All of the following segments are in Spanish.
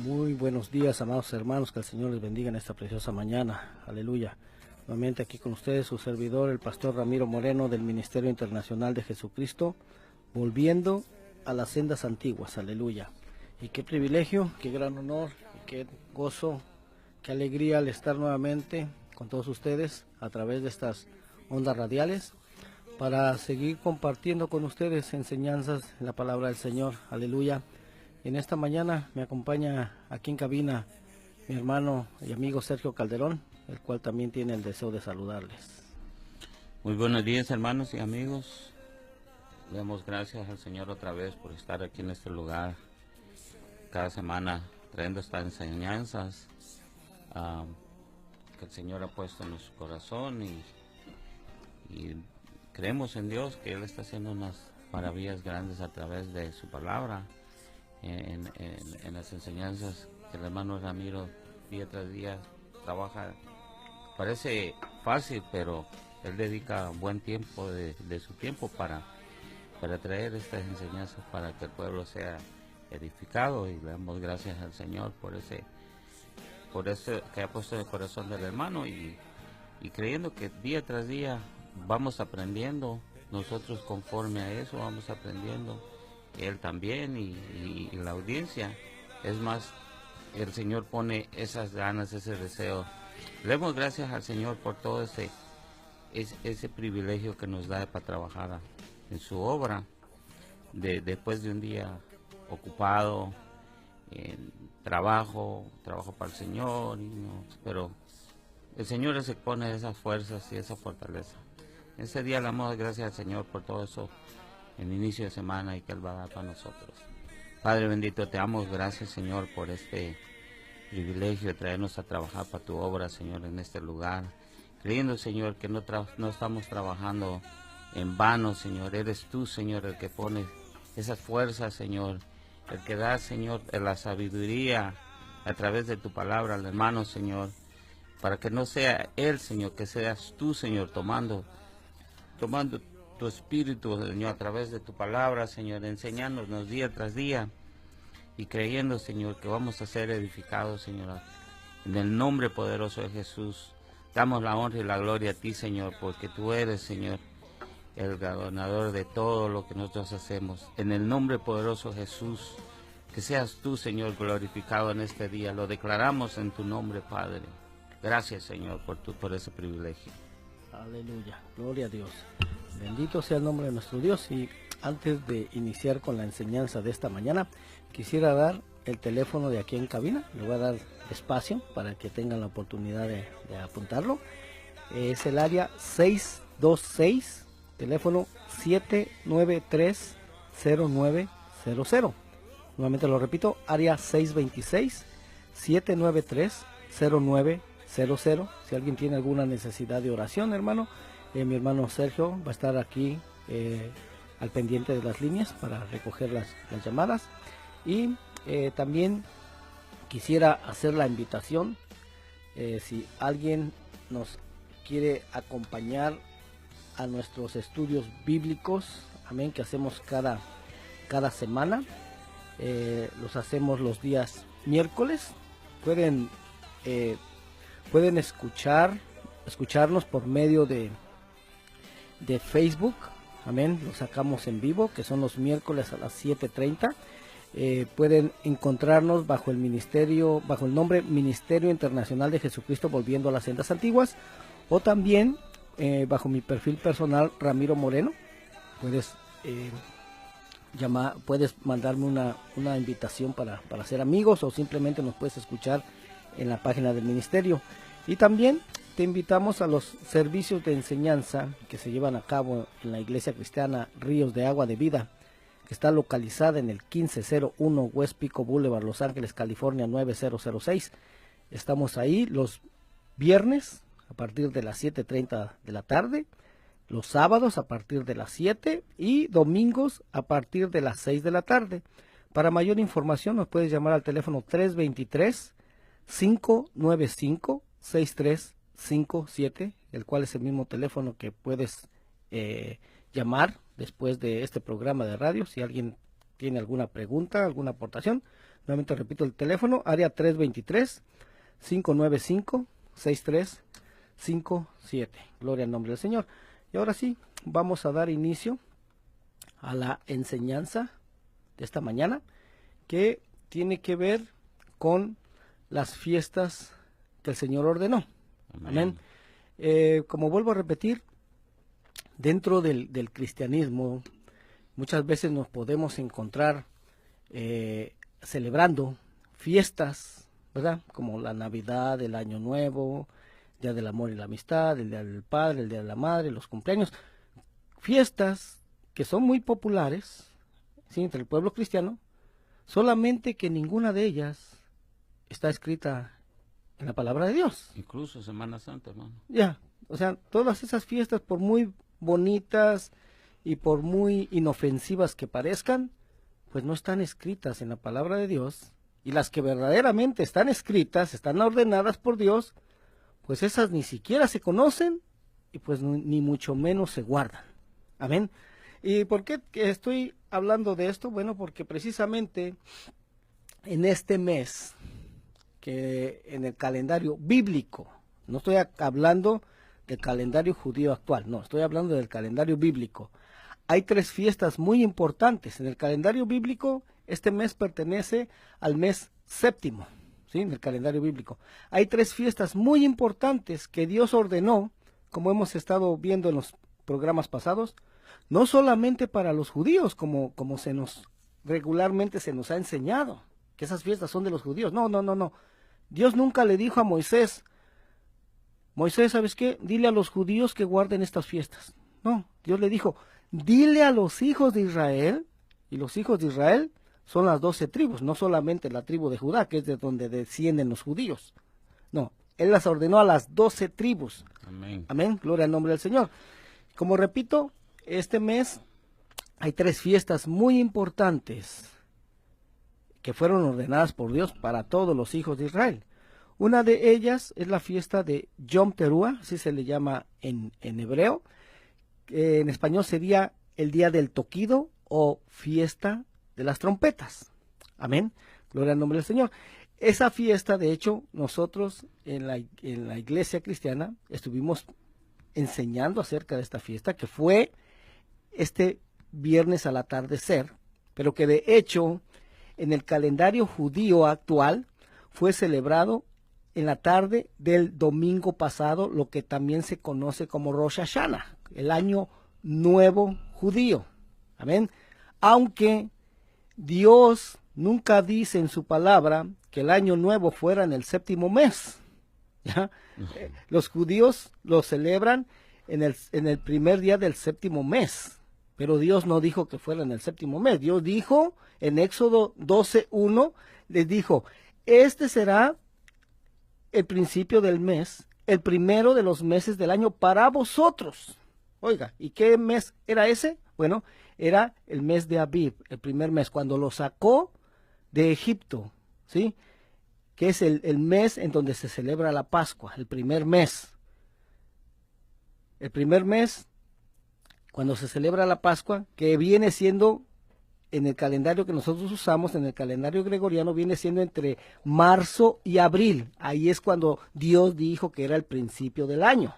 Muy buenos días, amados hermanos, que el Señor les bendiga en esta preciosa mañana. Aleluya. Nuevamente aquí con ustedes su servidor, el pastor Ramiro Moreno del Ministerio Internacional de Jesucristo, volviendo a las sendas antiguas. Aleluya. Y qué privilegio, qué gran honor, y qué gozo, qué alegría al estar nuevamente con todos ustedes a través de estas ondas radiales para seguir compartiendo con ustedes enseñanzas en la palabra del Señor. Aleluya. En esta mañana me acompaña aquí en cabina mi hermano y amigo Sergio Calderón, el cual también tiene el deseo de saludarles. Muy buenos días, hermanos y amigos. Le damos gracias al Señor otra vez por estar aquí en este lugar cada semana trayendo estas enseñanzas que el Señor ha puesto en nuestro corazón y creemos en Dios que Él está haciendo unas maravillas grandes a través de su palabra. En las enseñanzas que el hermano Ramiro día tras día trabaja. Parece fácil, pero él dedica buen tiempo de su tiempo para traer estas enseñanzas para que el pueblo sea edificado, y le damos gracias al Señor por eso que ha puesto en el corazón del hermano, y creyendo que día tras día vamos aprendiendo, nosotros conforme a eso vamos aprendiendo, él también y la audiencia. Es más, el Señor pone esas ganas, ese deseo. Le damos gracias al Señor por todo ese privilegio que nos da para trabajar en su obra, después de un día ocupado en trabajo para el Señor, pero el Señor se pone esas fuerzas y esa fortaleza. Ese día le damos gracias al Señor por todo eso en inicio de semana y que Él va a dar para nosotros. Padre bendito, te damos gracias, Señor, por este privilegio de traernos a trabajar para tu obra, Señor, en este lugar, creyendo, Señor, que no estamos trabajando en vano, Señor. Eres tú, Señor, el que pone esas fuerzas, Señor, el que da, Señor, la sabiduría a través de tu palabra al hermano, Señor, para que no sea él, Señor, que seas tú, Señor, tomando tu espíritu, Señor, a través de tu palabra, Señor, enseñándonos día tras día y creyendo, Señor, que vamos a ser edificados, Señor. En el nombre poderoso de Jesús, damos la honra y la gloria a ti, Señor, porque tú eres, Señor, el gobernador de todo lo que nosotros hacemos. En el nombre poderoso de Jesús, que seas tú, Señor, glorificado en este día. Lo declaramos en tu nombre, Padre. Gracias, Señor, por ese privilegio. Aleluya, gloria a Dios. Bendito sea el nombre de nuestro Dios. Y antes de iniciar con la enseñanza de esta mañana, quisiera dar el teléfono de aquí en cabina. Le voy a dar espacio para que tengan la oportunidad de apuntarlo. Es el área 626, teléfono 793-0900. Nuevamente lo repito, área 626-793-0900. Si alguien tiene alguna necesidad de oración, hermano, mi hermano Sergio va a estar aquí al pendiente de las líneas para recoger las llamadas. Y también quisiera hacer la invitación, si alguien nos quiere acompañar a nuestros estudios bíblicos, amén, que hacemos cada semana. Los hacemos los días miércoles. Pueden escucharnos por medio de Facebook, amén. Los sacamos en vivo, que son los miércoles a las 7:30. Pueden encontrarnos bajo el nombre Ministerio Internacional de Jesucristo Volviendo a las Sendas Antiguas, o también bajo mi perfil personal Ramiro Moreno. Puedes mandarme una invitación para ser amigos, o simplemente nos puedes escuchar en la página del ministerio. Y también te invitamos a los servicios de enseñanza que se llevan a cabo en la Iglesia Cristiana Ríos de Agua de Vida, que está localizada en el 1501 West Pico Boulevard, Los Ángeles, California 90006. Estamos ahí los viernes a partir de las 7:30 de la tarde, los sábados a partir de las 7 y domingos a partir de las 6 de la tarde. Para mayor información nos puedes llamar al teléfono 323-595-6357, el cual es el mismo teléfono que puedes llamar después de este programa de radio. Si alguien tiene alguna pregunta, alguna aportación, nuevamente repito el teléfono, área 323-595-6357. Gloria al nombre del Señor. Y ahora sí, vamos a dar inicio a la enseñanza de esta mañana, que tiene que ver con las fiestas que el Señor ordenó. Amén. Como vuelvo a repetir, dentro del cristianismo, muchas veces nos podemos encontrar celebrando fiestas, ¿verdad? Como la Navidad, el Año Nuevo, Día del Amor y la Amistad, el Día del Padre, el Día de la Madre, los cumpleaños. Fiestas que son muy populares, ¿sí?, entre el pueblo cristiano, solamente que ninguna de ellas está escrita en la palabra de Dios. Incluso Semana Santa, hermano. Ya, o sea, todas esas fiestas, por muy bonitas y por muy inofensivas que parezcan, pues no están escritas en la palabra de Dios. Y las que verdaderamente están escritas, están ordenadas por Dios, pues esas ni siquiera se conocen y pues ni mucho menos se guardan. Amén. ¿Y por qué estoy hablando de esto? Bueno, porque precisamente en este mes, que en el calendario bíblico, no estoy hablando del calendario judío actual, no, estoy hablando del calendario bíblico. Hay 3 fiestas muy importantes. En el calendario bíblico, este mes pertenece al mes séptimo, ¿sí?, en el calendario bíblico. Hay 3 fiestas muy importantes que Dios ordenó, como hemos estado viendo en los programas pasados, no solamente para los judíos, como regularmente se nos ha enseñado, que esas fiestas son de los judíos. No. Dios nunca le dijo a Moisés, ¿sabes qué? Dile a los judíos que guarden estas fiestas. No, Dios le dijo, dile a los hijos de Israel, y los hijos de Israel son las 12 tribus, no solamente la tribu de Judá, que es de donde descienden los judíos. No, Él las ordenó a las 12 tribus. Amén. Amén, gloria al nombre del Señor. Como repito, este mes hay 3 fiestas muy importantes que fueron ordenadas por Dios para todos los hijos de Israel. Una de ellas es la fiesta de Yom Teruah, así se le llama en hebreo. En español sería el día del toquido o fiesta de las trompetas. Amén. Gloria al nombre del Señor. Esa fiesta, de hecho, nosotros en la iglesia cristiana estuvimos enseñando acerca de esta fiesta, que fue este viernes al atardecer, pero que de hecho en el calendario judío actual fue celebrado en la tarde del domingo pasado, lo que también se conoce como Rosh Hashanah, el año nuevo judío. Amén. Aunque Dios nunca dice en su palabra que el año nuevo fuera en el séptimo mes. ¿Ya? Los judíos lo celebran en el primer día del séptimo mes, pero Dios no dijo que fuera en el séptimo mes. Dios dijo en Éxodo 12:1, les dijo, este será el principio del mes, el primero de los meses del año para vosotros. Oiga, ¿y qué mes era ese? Bueno, era el mes de Abib, el primer mes, cuando lo sacó de Egipto, ¿sí?, que es el mes en donde se celebra la Pascua, el primer mes. El primer mes, cuando se celebra la Pascua, que viene siendo, en el calendario que nosotros usamos, en el calendario gregoriano, viene siendo entre marzo y abril. Ahí es cuando Dios dijo que era el principio del año,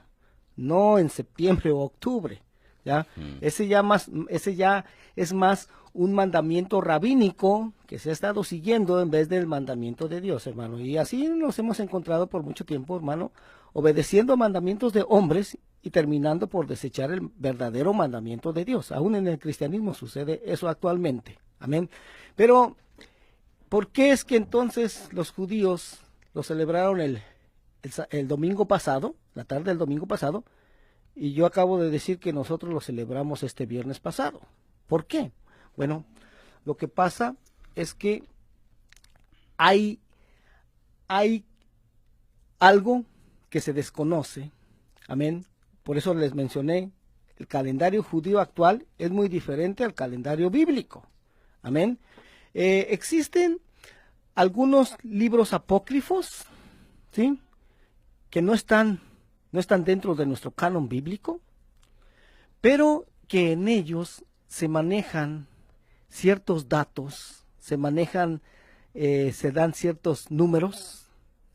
no en septiembre o octubre. ¿Ya? Ese ya es más un mandamiento rabínico que se ha estado siguiendo en vez del mandamiento de Dios, hermano. Y así nos hemos encontrado por mucho tiempo, hermano, obedeciendo mandamientos de hombres y terminando por desechar el verdadero mandamiento de Dios. Aún en el cristianismo sucede eso actualmente. Amén. Pero, ¿por qué es que entonces los judíos lo celebraron el domingo pasado, la tarde del domingo pasado? Y yo acabo de decir que nosotros lo celebramos este viernes pasado. ¿Por qué? Bueno, lo que pasa es que hay algo que se desconoce. Amén. Por eso les mencioné, el calendario judío actual es muy diferente al calendario bíblico. Amén. Existen algunos libros apócrifos, ¿sí?, que no están dentro de nuestro canon bíblico, pero que en ellos se manejan ciertos datos, se manejan, se dan ciertos números,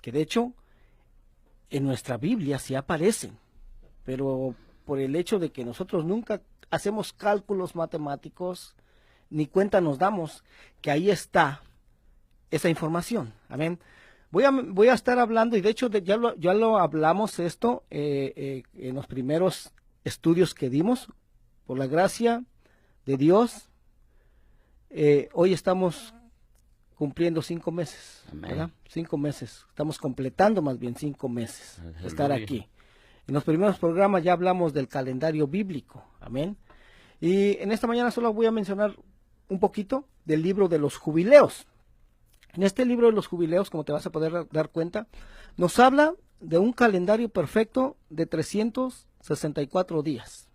que de hecho en nuestra Biblia sí aparecen, pero por el hecho de que nosotros nunca hacemos cálculos matemáticos, ni cuenta nos damos que ahí está esa información. Amén. Voy a estar hablando, y de hecho ya lo hablamos esto en los primeros estudios que dimos, por la gracia de Dios. Hoy estamos cumpliendo 5 meses, ¿verdad? 5 meses, estamos completando más bien 5 meses de estar aquí. En los primeros programas ya hablamos del calendario bíblico, amén. Y en esta mañana solo voy a mencionar un poquito del libro de los jubileos. En este libro de los jubileos, como te vas a poder dar cuenta, nos habla de un calendario perfecto de 364 días.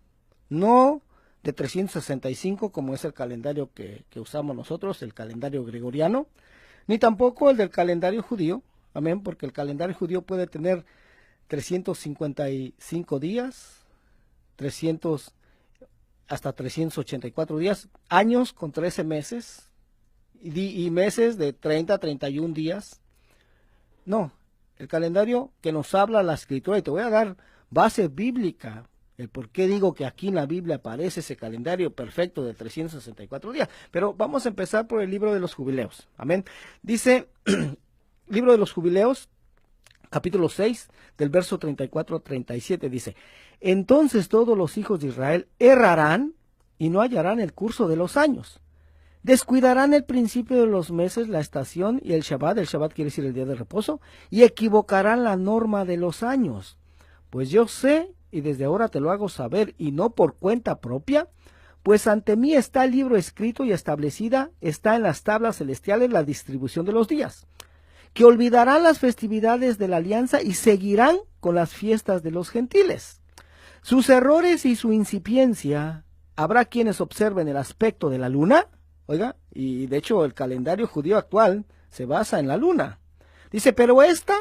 No de 365 como es el calendario que usamos nosotros, el calendario gregoriano, ni tampoco el del calendario judío, amén, porque el calendario judío puede tener 355 días, 300 hasta 384 días, años con 13 meses, y meses de 30 a 31 días. No, el calendario que nos habla la Escritura, y te voy a dar base bíblica, el por qué digo que aquí en la Biblia aparece ese calendario perfecto de 364 días. Pero vamos a empezar por el libro de los jubileos. Amén. Dice, libro de los jubileos, capítulo 6, del verso 34 a 37, dice: entonces todos los hijos de Israel errarán y no hallarán el curso de los años. Descuidarán el principio de los meses, la estación y el Shabbat quiere decir el día de reposo, y equivocarán la norma de los años. Pues yo sé, y desde ahora te lo hago saber, y no por cuenta propia, pues ante mí está el libro escrito y establecida, está en las tablas celestiales la distribución de los días, que olvidarán las festividades de la alianza y seguirán con las fiestas de los gentiles. Sus errores y su incipiencia, habrá quienes observen el aspecto de la luna. Oiga, y de hecho el calendario judío actual se basa en la luna. Dice, pero esta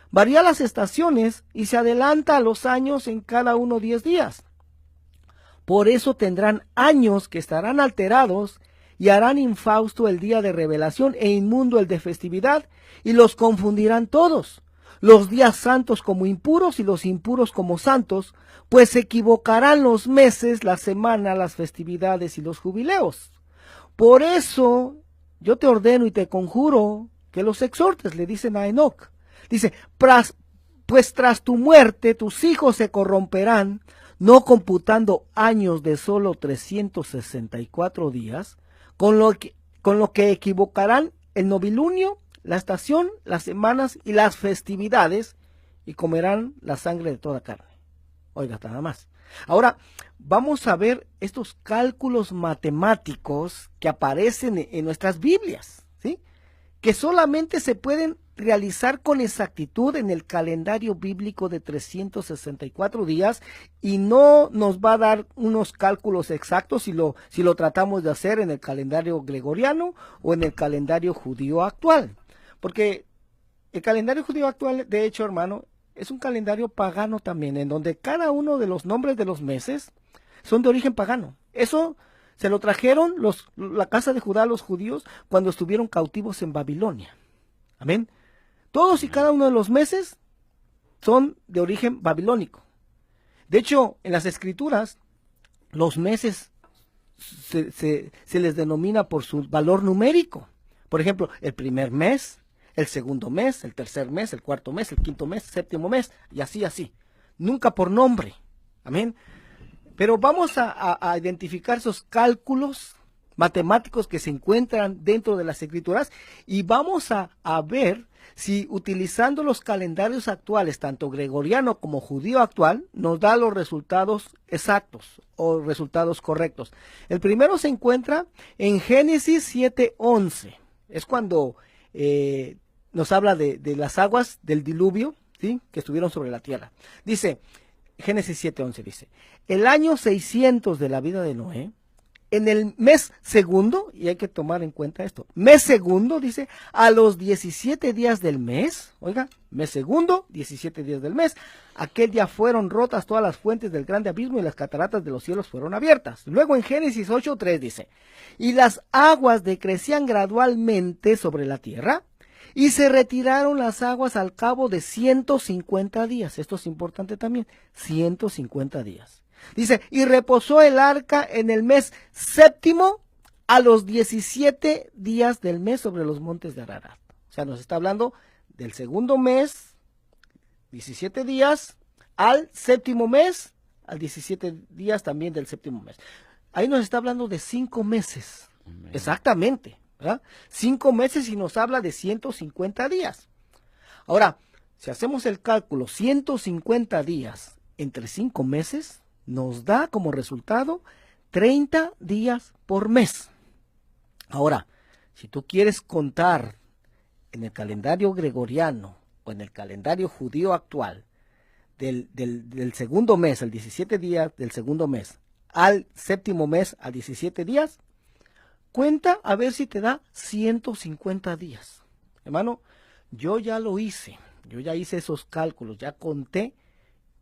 varía las estaciones y se adelanta a los años en cada uno 10 días. Por eso tendrán años que estarán alterados y harán infausto el día de revelación e inmundo el de festividad, y los confundirán todos, los días santos como impuros y los impuros como santos, pues se equivocarán los meses, la semana, las festividades y los jubileos. Por eso yo te ordeno y te conjuro que los exhortes, le dicen a Enoc. Dice, pues tras tu muerte tus hijos se corromperán, no computando años de solo 364 días, con lo que equivocarán el novilunio, la estación, las semanas y las festividades, y comerán la sangre de toda carne. Oiga, nada más. Ahora, vamos a ver estos cálculos matemáticos que aparecen en nuestras Biblias, ¿sí? Que solamente se pueden realizar con exactitud en el calendario bíblico de 364 días, y no nos va a dar unos cálculos exactos si lo tratamos de hacer en el calendario gregoriano o en el calendario judío actual. Porque el calendario judío actual, de hecho, hermano, es un calendario pagano también, en donde cada uno de los nombres de los meses son de origen pagano. Eso se lo trajeron la casa de Judá, los judíos, cuando estuvieron cautivos en Babilonia. Amén. Todos y cada uno de los meses son de origen babilónico. De hecho, en las escrituras, los meses se les denomina por su valor numérico. Por ejemplo, el primer mes, el segundo mes, el tercer mes, el cuarto mes, el quinto mes, el séptimo mes, y así. Nunca por nombre. Amén. Pero vamos a identificar esos cálculos matemáticos que se encuentran dentro de las escrituras, y vamos a ver si utilizando los calendarios actuales, tanto gregoriano como judío actual, nos da los resultados exactos o resultados correctos. El primero se encuentra en Génesis 7:11. Es cuando nos habla de las aguas del diluvio, ¿sí?, que estuvieron sobre la tierra. Dice, Génesis 7:11 dice: el año 600 de la vida de Noé, en el mes segundo, y hay que tomar en cuenta esto, mes segundo, dice, a los 17 días del mes, oiga, mes segundo, 17 días del mes, aquel día fueron rotas todas las fuentes del grande abismo y las cataratas de los cielos fueron abiertas. Luego en Génesis 8:3 dice, y las aguas decrecían gradualmente sobre la tierra, y se retiraron las aguas al cabo de 150 días. Esto es importante también, 150 días. Dice, y reposó el arca en el mes séptimo a los 17 días del mes sobre los montes de Ararat. O sea, nos está hablando del segundo mes, 17 días, al séptimo mes, al 17 días también del séptimo mes. Ahí nos está hablando de 5 meses, exactamente, ¿verdad? 5 meses y nos habla de 150 días. Ahora, si hacemos el cálculo, 150 días entre 5 meses, nos da como resultado 30 días por mes. Ahora, si tú quieres contar en el calendario gregoriano o en el calendario judío actual, del segundo mes, el 17 días del segundo mes, al séptimo mes, al 17 días, cuenta a ver si te da 150 días. Hermano, yo ya lo hice, yo ya hice esos cálculos, ya conté,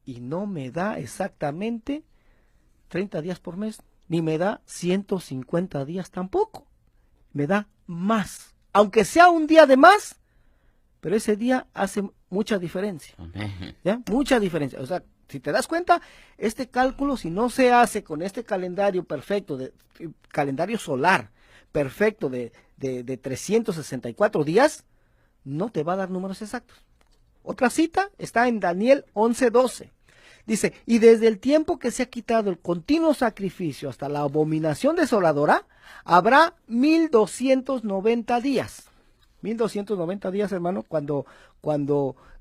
y no me da exactamente 30 días por mes, ni me da 150 días tampoco. Me da más. Aunque sea un día de más, pero ese día hace mucha diferencia. ¿Ya? Mucha diferencia. O sea, si te das cuenta, este cálculo, si no se hace con este calendario perfecto, calendario solar perfecto de 364 días, no te va a dar números exactos. Otra cita está en Daniel 11:12. Dice, y desde el tiempo que se ha quitado el continuo sacrificio hasta la abominación desoladora, habrá 1290 días. 1290 días, hermano, cuando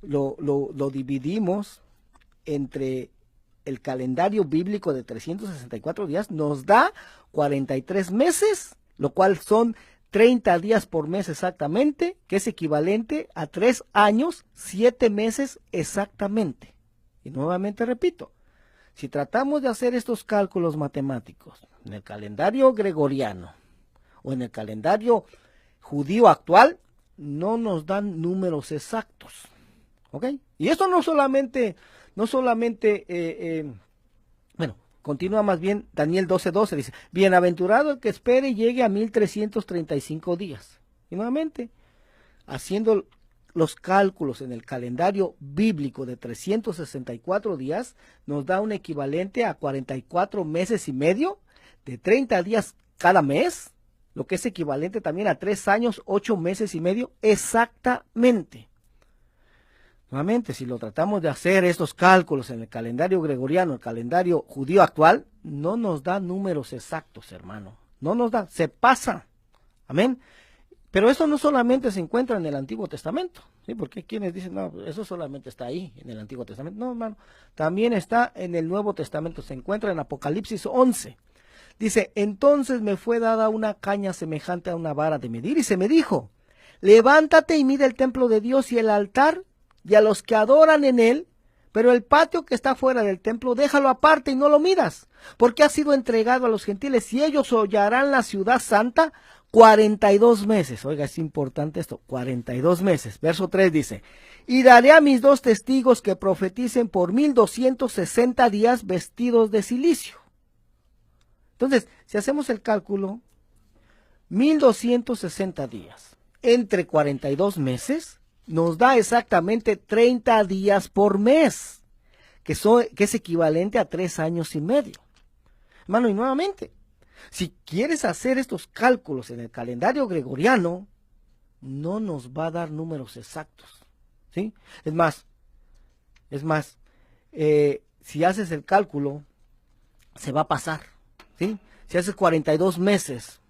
lo dividimos entre el calendario bíblico de 364 días, nos da 43 meses, lo cual son 30 días por mes exactamente, que es equivalente a 3 años, 7 meses exactamente. Y nuevamente repito, si tratamos de hacer estos cálculos matemáticos en el calendario gregoriano o en el calendario judío actual, no nos dan números exactos. ¿Ok? Y esto no solamente, bueno, continúa más bien Daniel 12:12, dice, bienaventurado el que espere y llegue a 1335 días. Y nuevamente, haciendo los cálculos en el calendario bíblico de 364 días, nos da un equivalente a 44 meses y medio, de 30 días cada mes, lo que es equivalente también a 3 años, 8 meses y medio, exactamente. Nuevamente, si lo tratamos de hacer estos cálculos en el calendario gregoriano, el calendario judío actual, no nos da números exactos, hermano. No nos da, se pasa. Amén. Pero eso no solamente se encuentra en el Antiguo Testamento, ¿sí? Porque hay quienes dicen, no, eso solamente está ahí, en el Antiguo Testamento. No, hermano, también está en el Nuevo Testamento, se encuentra en Apocalipsis 11. Dice, entonces me fue dada una caña semejante a una vara de medir, y se me dijo, levántate y mide el templo de Dios y el altar, y a los que adoran en él, pero el patio que está fuera del templo, déjalo aparte y no lo midas, porque ha sido entregado a los gentiles, y ellos hollarán la ciudad santa 42 meses. Oiga, es importante esto, 42 meses. Verso 3 dice, y daré a mis 2 testigos que profeticen por 1260 días vestidos de cilicio. Entonces, si hacemos el cálculo, 1260 días entre 42 meses, nos da exactamente 30 días por mes, que es equivalente a 3 años y medio. Hermano, y nuevamente, si quieres hacer estos cálculos en el calendario gregoriano, no nos va a dar números exactos, ¿sí? Es más, si haces el cálculo, se va a pasar, ¿sí? Si haces 42 meses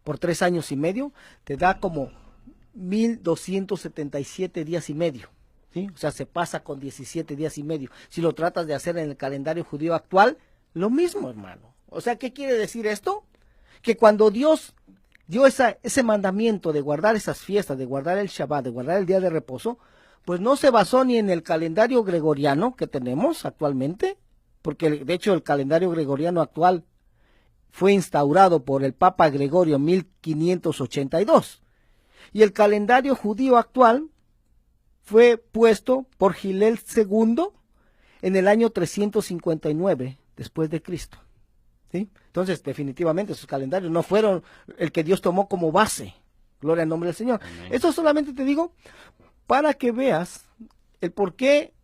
por 3 años y medio, te da como 1277 días y medio, ¿sí? O sea, se pasa con 17 días y medio. Si lo tratas de hacer en el calendario judío actual, lo mismo, hermano. O sea, ¿qué quiere decir esto? Que cuando Dios dio ese mandamiento de guardar esas fiestas, de guardar el Shabbat, de guardar el día de reposo, pues no se basó ni en el calendario gregoriano que tenemos actualmente, porque de hecho el calendario gregoriano actual fue instaurado por el Papa Gregorio en 1582. Y el calendario judío actual fue puesto por Gilel II en el año 359 después de Cristo. ¿Sí? Entonces, definitivamente, esos calendarios no fueron el que Dios tomó como base. Gloria al nombre del Señor. Amén. Esto solamente te digo para que veas el por qué,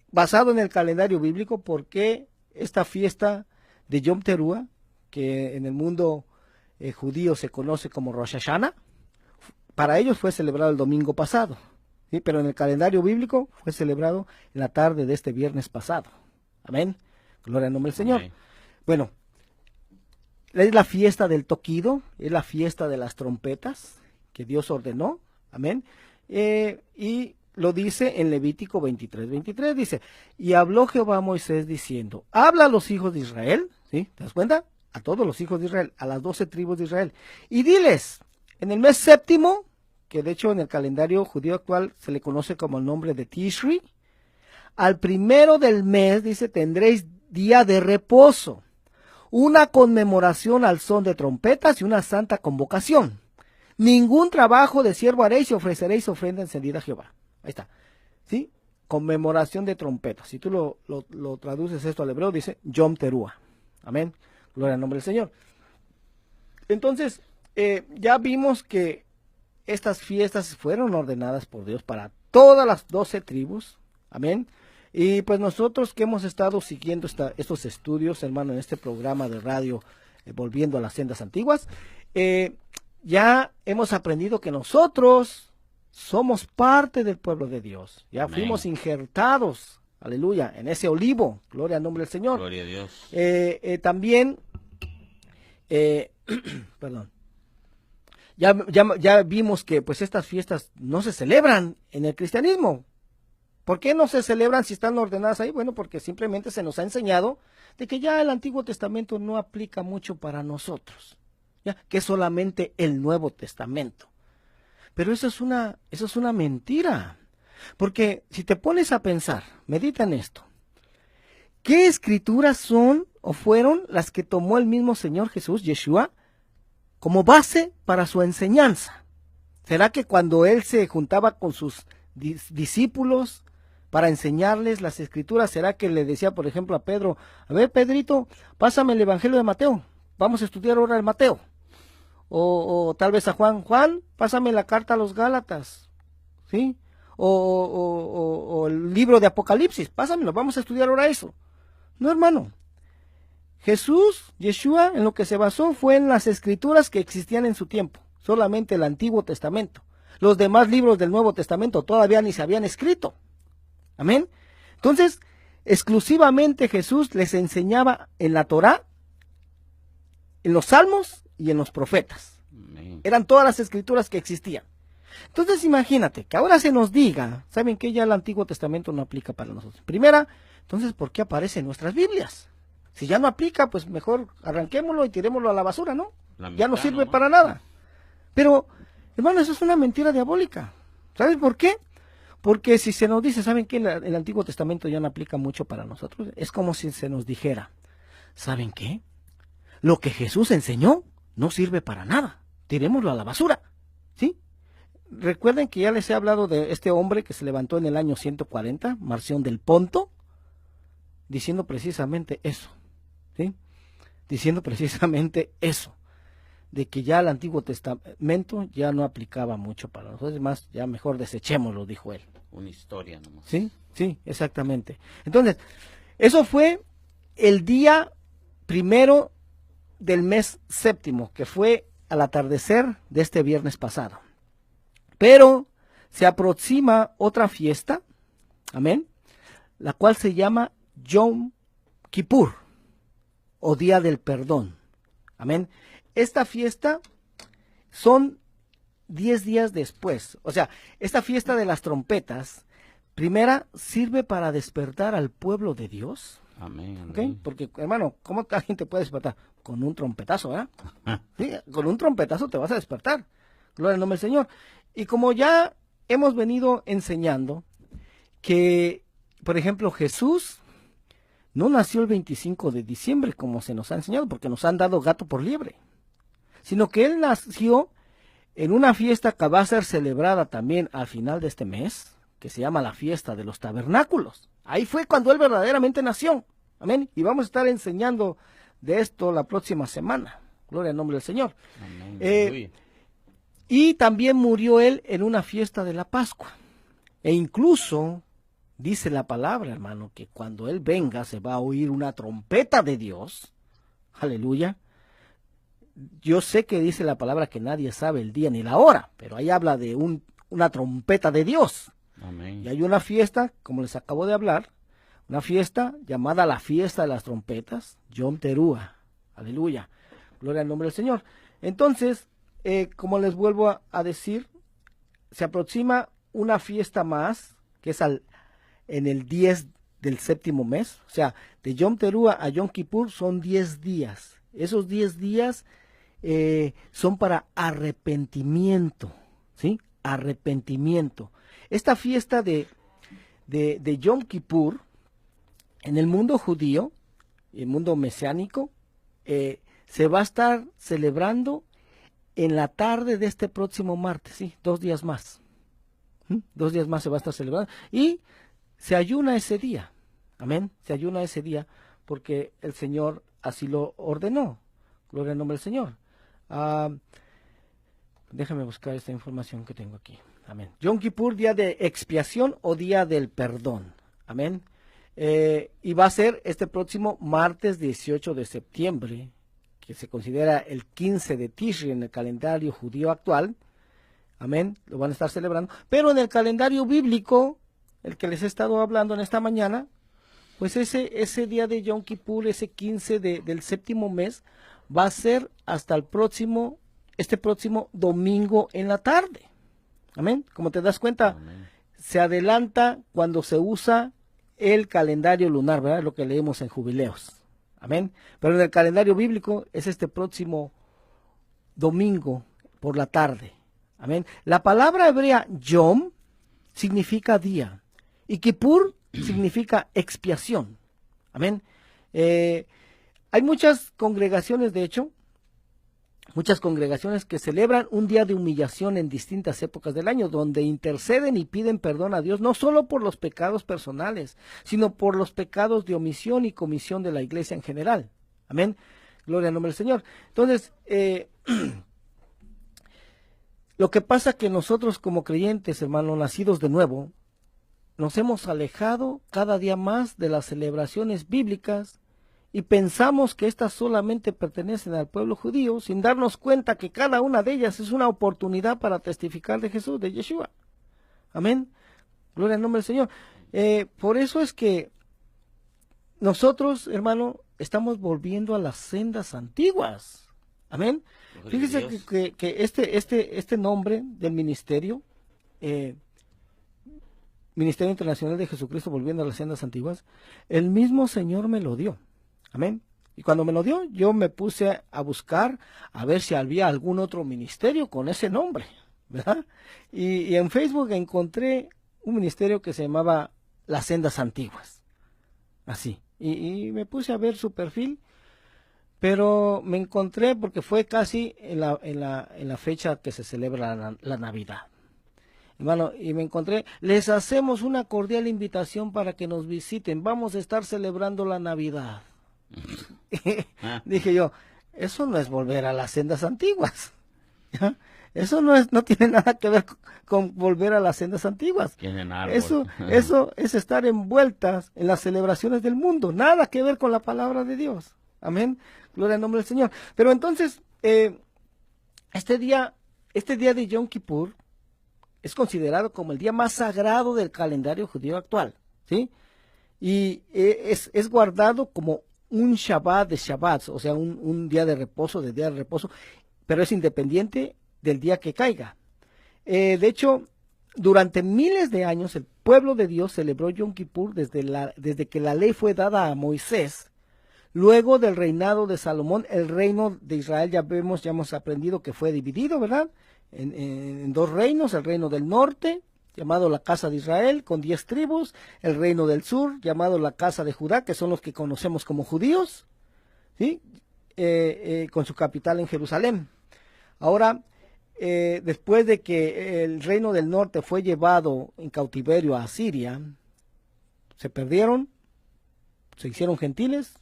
basado en el calendario bíblico, por qué esta fiesta de Yom Teruah, que en el mundo judío se conoce como Rosh Hashanah, para ellos fue celebrado el domingo pasado, ¿sí? Pero en el calendario bíblico fue celebrado en la tarde de este viernes pasado. Amén. Gloria al nombre del Señor. Amén. Bueno, es la fiesta del toquido, es la fiesta de las trompetas que Dios ordenó. Amén. Y lo dice en Levítico 23, dice, y habló Jehová a Moisés diciendo, habla a los hijos de Israel, ¿sí? ¿Te das cuenta? A todos los hijos de Israel, a las 12 tribus de Israel, y diles, en el mes séptimo, que de hecho en el calendario judío actual se le conoce como el nombre de Tishri, al primero del mes, dice, tendréis día de reposo, una conmemoración al son de trompetas y una santa convocación. Ningún trabajo de siervo haréis y ofreceréis ofrenda encendida a Jehová. Ahí está. ¿Sí? Conmemoración de trompetas. Si tú lo traduces esto al hebreo, dice Yom Teruah. Amén. Gloria al nombre del Señor. Entonces, ya vimos que estas fiestas fueron ordenadas por Dios para todas las 12 tribus. Amén. Y pues nosotros que hemos estado siguiendo estos estudios, hermano, en este programa de radio, Volviendo a las Sendas Antiguas, ya hemos aprendido que nosotros somos parte del pueblo de Dios. Ya Amén. fuimos injertados, aleluya, en ese olivo. Gloria al nombre del Señor. Gloria a Dios. También, perdón, ya vimos que pues estas fiestas no se celebran en el cristianismo. ¿Por qué no se celebran si están ordenadas ahí? Bueno, porque simplemente se nos ha enseñado de que ya el Antiguo Testamento no aplica mucho para nosotros, ¿ya? Que es solamente el Nuevo Testamento. Pero eso es una mentira, porque si te pones a pensar, medita en esto, ¿qué escrituras son o fueron las que tomó el mismo Señor Jesús, Yeshua, como base para su enseñanza? ¿Será que cuando él se juntaba con sus discípulos para enseñarles las escrituras, será que le decía, por ejemplo, a Pedro, a ver, Pedrito, pásame el Evangelio de Mateo, vamos a estudiar ahora el Mateo? O tal vez a Juan, pásame la carta a los Gálatas, ¿sí? O el libro de Apocalipsis, pásamelo, vamos a estudiar ahora eso. No, hermano. Jesús, Yeshua, en lo que se basó fue en las escrituras que existían en su tiempo, solamente el Antiguo Testamento. Los demás libros del Nuevo Testamento todavía ni se habían escrito. Amén. Entonces, exclusivamente Jesús les enseñaba en la Torá, en los Salmos y en los profetas. Amén. Eran todas las escrituras que existían. Entonces, imagínate que ahora se nos diga, ¿saben qué? Ya el Antiguo Testamento no aplica para nosotros. Primera, entonces, ¿por qué aparece en nuestras Biblias? Si ya no aplica, pues mejor arranquémoslo y tirémoslo a la basura, ¿no? Ya no sirve para nada. Pero, hermano, eso es una mentira diabólica. ¿Sabes por qué? Porque si se nos dice, ¿saben qué? El Antiguo Testamento ya no aplica mucho para nosotros. Es como si se nos dijera, ¿saben qué? Lo que Jesús enseñó no sirve para nada. Tirémoslo a la basura. ¿Sí? Recuerden que ya les he hablado de este hombre que se levantó en el año 140, Marción del Ponto, diciendo precisamente eso. ¿Sí? Diciendo precisamente eso. De que ya el Antiguo Testamento ya no aplicaba mucho para nosotros, es más, ya mejor desechémoslo, dijo él. Una historia nomás. Sí, exactamente. Entonces, eso fue el día primero del mes séptimo, que fue al atardecer de este viernes pasado. Pero se aproxima otra fiesta, amén, la cual se llama Yom Kippur, o Día del Perdón, amén. Esta fiesta son 10 días después. O sea, esta fiesta de las trompetas, primera, sirve para despertar al pueblo de Dios. Amén. ¿Okay? Porque, hermano, ¿cómo alguien te puede despertar? Con un trompetazo, ¿verdad? Sí, con un trompetazo te vas a despertar. Gloria al nombre del Señor. Y como ya hemos venido enseñando que, por ejemplo, Jesús no nació el 25 de diciembre como se nos ha enseñado, porque nos han dado gato por liebre, sino que él nació en una fiesta que va a ser celebrada también al final de este mes, que se llama la fiesta de los tabernáculos. Ahí fue cuando él verdaderamente nació. Amén. Y vamos a estar enseñando de esto la próxima semana. Gloria al nombre del Señor. Amén. Y también murió él en una fiesta de la Pascua. E incluso dice la palabra, hermano, que cuando él venga se va a oír una trompeta de Dios. Aleluya. Yo sé que dice la palabra que nadie sabe el día ni la hora, pero ahí habla de una trompeta de Dios. Amén. Y hay una fiesta, como les acabo de hablar, una fiesta llamada la fiesta de las trompetas, Yom Teruah. Aleluya. Gloria al nombre del Señor. Entonces, como les vuelvo a decir, se aproxima una fiesta más, que es en el 10 del séptimo mes. O sea, de Yom Teruah a Yom Kippur son 10 días. Esos 10 días son para arrepentimiento, ¿sí? Arrepentimiento. Esta fiesta de Yom Kippur, en el mundo judío, el mundo mesiánico, se va a estar celebrando en la tarde de este próximo martes, ¿sí? 2 días más. 2 días más se va a estar celebrando. Y se ayuna ese día. Amén. Se ayuna ese día porque el Señor así lo ordenó. Gloria al nombre del Señor. Déjame buscar esta información que tengo aquí. Amén. Yom Kippur, día de expiación o día del perdón. Amén. Y va a ser este próximo martes 18 de septiembre, que se considera el 15 de Tishri en el calendario judío actual. Amén. Lo van a estar celebrando. Pero en el calendario bíblico, el que les he estado hablando en esta mañana, pues ese día de Yom Kippur, ese 15 del séptimo mes, va a ser hasta este próximo domingo en la tarde. Amén. Como te das cuenta, amén, se adelanta cuando se usa el calendario lunar, ¿verdad? Lo que leemos en jubileos. Amén. Pero en el calendario bíblico es este próximo domingo por la tarde. Amén. La palabra hebrea Yom significa día y Kippur significa expiación. Amén. Hay muchas congregaciones, de hecho, muchas congregaciones que celebran un día de humillación en distintas épocas del año, donde interceden y piden perdón a Dios, no solo por los pecados personales, sino por los pecados de omisión y comisión de la iglesia en general. Amén. Gloria al nombre del Señor. Entonces, lo que pasa que nosotros como creyentes, hermanos, nacidos de nuevo, nos hemos alejado cada día más de las celebraciones bíblicas y pensamos que estas solamente pertenecen al pueblo judío, sin darnos cuenta que cada una de ellas es una oportunidad para testificar de Jesús, de Yeshua. Amén. Gloria al nombre del Señor. Por eso es que nosotros, hermano, estamos volviendo a las sendas antiguas. Amén. Fíjese que este nombre del ministerio, Ministerio Internacional de Jesucristo, volviendo a las sendas antiguas, el mismo Señor me lo dio. Amén. Y cuando me lo dio, yo me puse a buscar a ver si había algún otro ministerio con ese nombre, ¿verdad? Y en Facebook encontré un ministerio que se llamaba Las Sendas Antiguas. Así. Y me puse a ver su perfil, pero me encontré porque fue casi en la fecha que se celebra la Navidad. Hermano, y me encontré, les hacemos una cordial invitación para que nos visiten, vamos a estar celebrando la Navidad. Dije yo, eso no es volver a las sendas antiguas. ¿Ya? Eso no tiene nada que ver con volver a las sendas antiguas. Eso es estar envueltas en las celebraciones del mundo, nada que ver con la palabra de Dios. Amén. Gloria al nombre del Señor. Pero entonces, este día de Yom Kippur es considerado como el día más sagrado del calendario judío actual, ¿sí? Y es guardado como un Shabbat de Shabbats, o sea, un día de reposo, pero es independiente del día que caiga. De hecho, durante miles de años, el pueblo de Dios celebró Yom Kippur desde que la ley fue dada a Moisés. Luego del reinado de Salomón, el reino de Israel, ya hemos aprendido que fue dividido, ¿verdad? En 2 reinos, el reino del norte, llamado la casa de Israel, con 10 tribus, el reino del sur, llamado la casa de Judá, que son los que conocemos como judíos, ¿sí? Con su capital en Jerusalén. Ahora, después de que el reino del norte fue llevado en cautiverio a Asiria, se perdieron, se hicieron gentiles,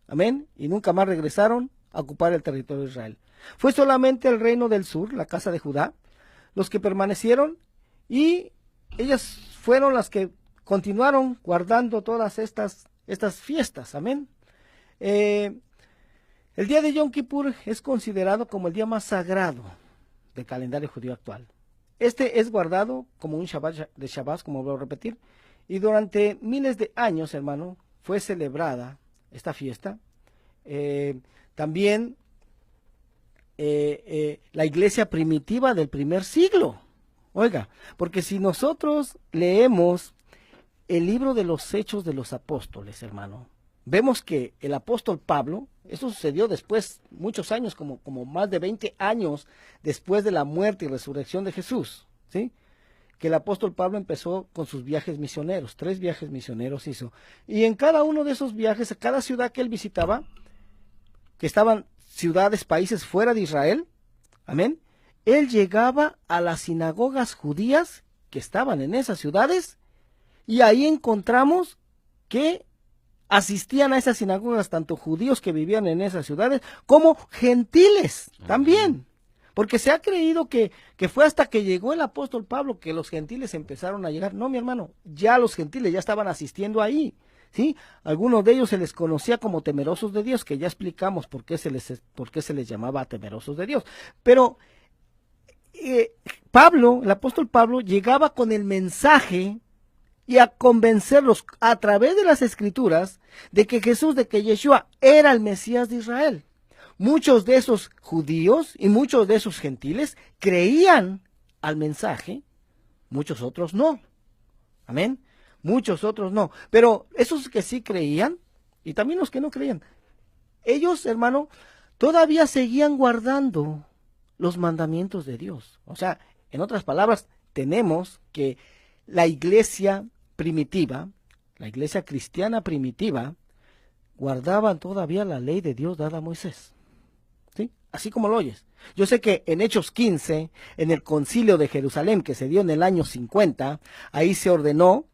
amén, y nunca más regresaron a ocupar el territorio de Israel. Fue solamente el reino del sur, la casa de Judá, los que permanecieron, y ellas fueron las que continuaron guardando todas estas fiestas, amén. El día de Yom Kippur es considerado como el día más sagrado del calendario judío actual. Este es guardado como un Shabbat de Shabbat, como vuelvo a repetir, y durante miles de años, hermano, fue celebrada esta fiesta. También la iglesia primitiva del primer siglo. Oiga, porque si nosotros leemos el libro de los Hechos de los Apóstoles, hermano, vemos que el apóstol Pablo, eso sucedió después, muchos años, como más de 20 años después de la muerte y resurrección de Jesús, ¿sí? Que el apóstol Pablo empezó con sus viajes misioneros, 3 viajes misioneros hizo. Y en cada uno de esos viajes, a cada ciudad que él visitaba, que estaban ciudades, países fuera de Israel, amén, él llegaba a las sinagogas judías que estaban en esas ciudades, y ahí encontramos que asistían a esas sinagogas tanto judíos que vivían en esas ciudades como gentiles también, porque se ha creído que fue hasta que llegó el apóstol Pablo que los gentiles empezaron a llegar. No, mi hermano, ya los gentiles ya estaban asistiendo ahí, ¿sí? Algunos de ellos se les conocía como temerosos de Dios, que ya explicamos por qué se les llamaba temerosos de Dios. Pero Pablo, el apóstol Pablo, llegaba con el mensaje y a convencerlos a través de las escrituras de que Jesús, de que Yeshua era el Mesías de Israel. Muchos de esos judíos y muchos de esos gentiles creían al mensaje, muchos otros no. Amén. Muchos otros no. Pero esos que sí creían, y también los que no creían, ellos, hermano, todavía seguían guardando los mandamientos de Dios. O sea, en otras palabras, tenemos que la iglesia primitiva, la iglesia cristiana primitiva, guardaban todavía la ley de Dios dada a Moisés. ¿Sí? Así como lo oyes. Yo sé que en Hechos 15, en el concilio de Jerusalén que se dio en el año 50, ahí se ordenó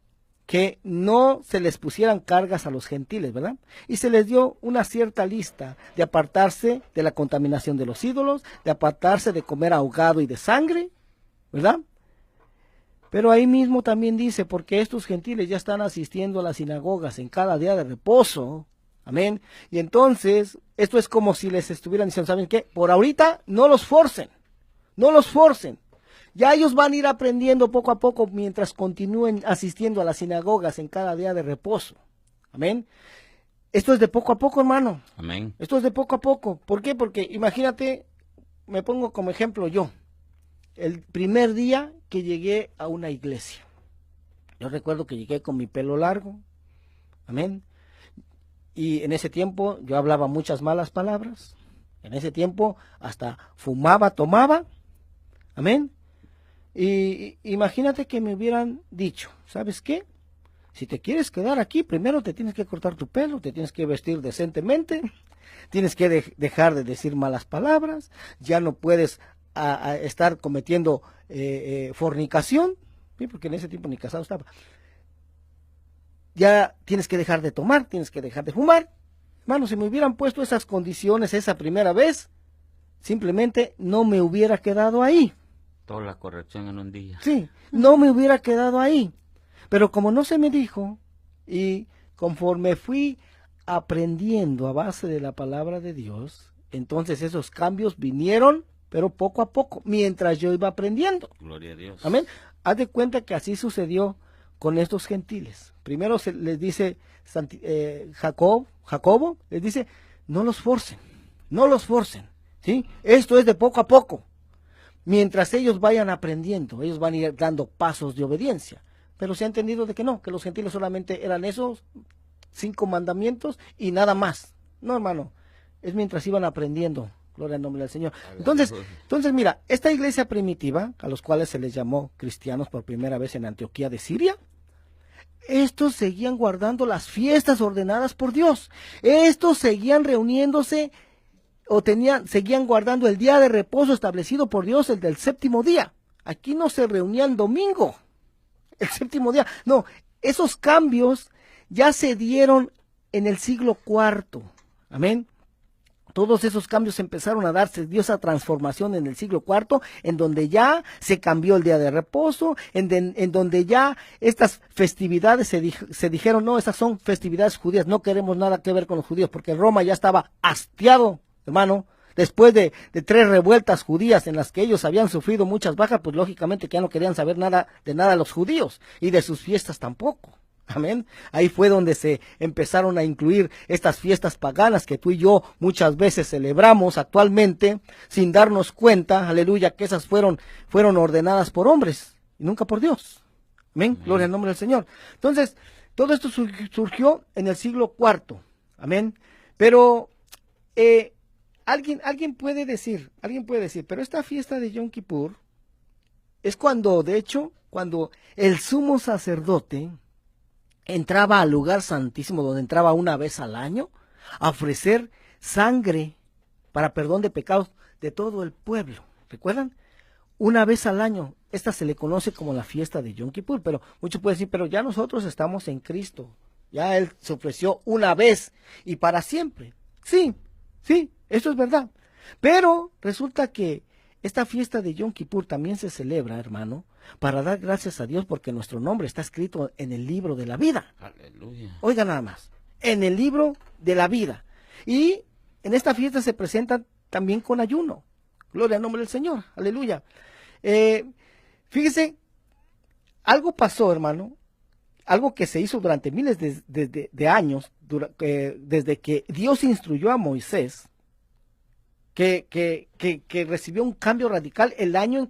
que no se les pusieran cargas a los gentiles, ¿verdad? Y se les dio una cierta lista de apartarse de la contaminación de los ídolos, de apartarse de comer ahogado y de sangre, ¿verdad? Pero ahí mismo también dice, porque estos gentiles ya están asistiendo a las sinagogas en cada día de reposo, amén, y entonces esto es como si les estuvieran diciendo, ¿saben qué? Por ahorita no los forcen, ya ellos van a ir aprendiendo poco a poco mientras continúen asistiendo a las sinagogas en cada día de reposo, amén. Esto es de poco a poco, hermano, amén. Esto es de poco a poco. ¿Por qué? Porque imagínate, me pongo como ejemplo yo, el primer día que llegué a una iglesia. Yo recuerdo que llegué con mi pelo largo, amén, y en ese tiempo yo hablaba muchas malas palabras, en ese tiempo hasta fumaba, tomaba, amén, y imagínate que me hubieran dicho, ¿sabes qué? Si te quieres quedar aquí, primero te tienes que cortar tu pelo, te tienes que vestir decentemente, tienes que dejar de decir malas palabras, ya no puedes a estar cometiendo fornicación, ¿sí? Porque en ese tiempo ni casado estaba. Ya tienes que dejar de tomar, tienes que dejar de fumar. Hermano, si me hubieran puesto esas condiciones esa primera vez, simplemente no me hubiera quedado ahí. Toda la corrección en un día. Sí, no me hubiera quedado ahí. Pero como no se me dijo, y conforme fui aprendiendo a base de la palabra de Dios, entonces esos cambios vinieron, pero poco a poco, mientras yo iba aprendiendo. Gloria a Dios. Amén. Haz de cuenta que así sucedió con estos gentiles. Primero se les dice Jacobo les dice, no los forcen, ¿sí? Esto es de poco a poco. Mientras ellos vayan aprendiendo, ellos van a ir dando pasos de obediencia. Pero se ha entendido de que no, que los gentiles solamente eran esos 5 mandamientos y nada más. No, hermano, es mientras iban aprendiendo Gloria al nombre del Señor. Aleluya. Entonces mira, esta iglesia primitiva, a los cuales se les llamó cristianos por primera vez en Antioquía de Siria, estos seguían guardando las fiestas ordenadas por Dios. Estos seguían reuniéndose seguían guardando el día de reposo establecido por Dios, el del séptimo día. Aquí no se reunían domingo, el séptimo día. No, esos cambios ya se dieron en el siglo IV. Amén. Todos esos cambios empezaron a darse, dio esa transformación en el siglo IV, en donde ya se cambió el día de reposo, en donde ya estas festividades se dijeron, no, esas son festividades judías, no queremos nada que ver con los judíos, porque Roma ya estaba hastiado, hermano, después de 3 revueltas judías en las que ellos habían sufrido muchas bajas, pues lógicamente que ya no querían saber nada de los judíos, y de sus fiestas tampoco. Amén. Ahí fue donde se empezaron a incluir estas fiestas paganas que tú y yo muchas veces celebramos actualmente sin darnos cuenta, aleluya, que esas fueron ordenadas por hombres y nunca por Dios. Amén. Amén. Gloria al nombre del Señor. Entonces, todo esto surgió en el siglo IV. Amén. Pero alguien puede decir, pero esta fiesta de Yom Kippur es cuando el sumo sacerdote entraba al lugar santísimo, donde entraba una vez al año, a ofrecer sangre para perdón de pecados de todo el pueblo. ¿Recuerdan? Una vez al año. Esta se le conoce como la fiesta de Yom Kippur, pero muchos pueden decir, pero ya nosotros estamos en Cristo. Ya Él se ofreció una vez y para siempre. Sí, esto es verdad. Pero resulta que esta fiesta de Yom Kippur también se celebra, hermano, para dar gracias a Dios porque nuestro nombre está escrito en el libro de la vida. Aleluya. Oiga nada más, en el libro de la vida. Y en esta fiesta se presenta también con ayuno. Gloria al nombre del Señor, aleluya. Fíjese, algo pasó, hermano, algo que se hizo durante miles de años, desde que Dios instruyó a Moisés, que recibió un cambio radical el año en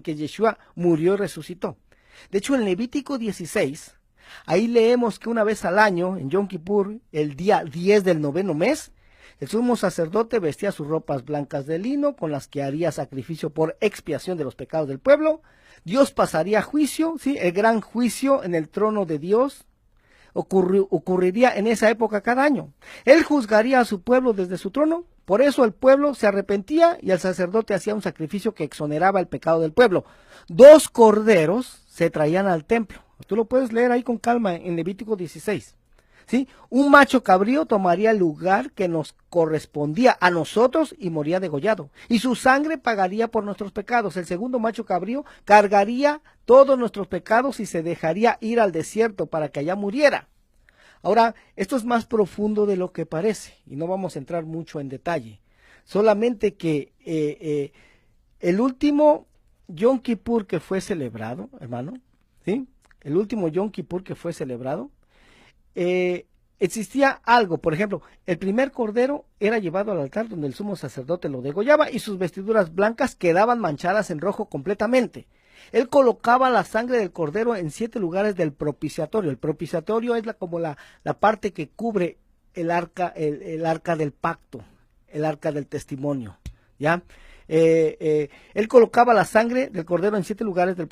que Yeshua murió y resucitó. De hecho, en Levítico 16, ahí leemos que una vez al año, en Yom Kippur, el día 10 del 9º mes, el sumo sacerdote vestía sus ropas blancas de lino, con las que haría sacrificio por expiación de los pecados del pueblo. Dios pasaría juicio, ¿sí? El gran juicio en el trono de Dios ocurriría en esa época cada año. Él juzgaría a su pueblo desde su trono. Por eso el pueblo se arrepentía y el sacerdote hacía un sacrificio que exoneraba el pecado del pueblo. 2 corderos se traían al templo. Tú lo puedes leer ahí con calma en Levítico 16. ¿Sí? Un macho cabrío tomaría el lugar que nos correspondía a nosotros y moría degollado. Y su sangre pagaría por nuestros pecados. El segundo macho cabrío cargaría todos nuestros pecados y se dejaría ir al desierto para que allá muriera. Ahora, esto es más profundo de lo que parece y no vamos a entrar mucho en detalle. Solamente que el último Yom Kippur que fue celebrado, hermano, ¿sí? El último Yom Kippur que fue celebrado, existía algo. Por ejemplo, el primer cordero era llevado al altar donde el sumo sacerdote lo degollaba y sus vestiduras blancas quedaban manchadas en rojo completamente. Él colocaba la sangre del cordero en 7 lugares del propiciatorio. El propiciatorio es como la parte que cubre el arca del pacto, el arca del testimonio, ¿ya? Él colocaba la sangre del cordero en 7 lugares del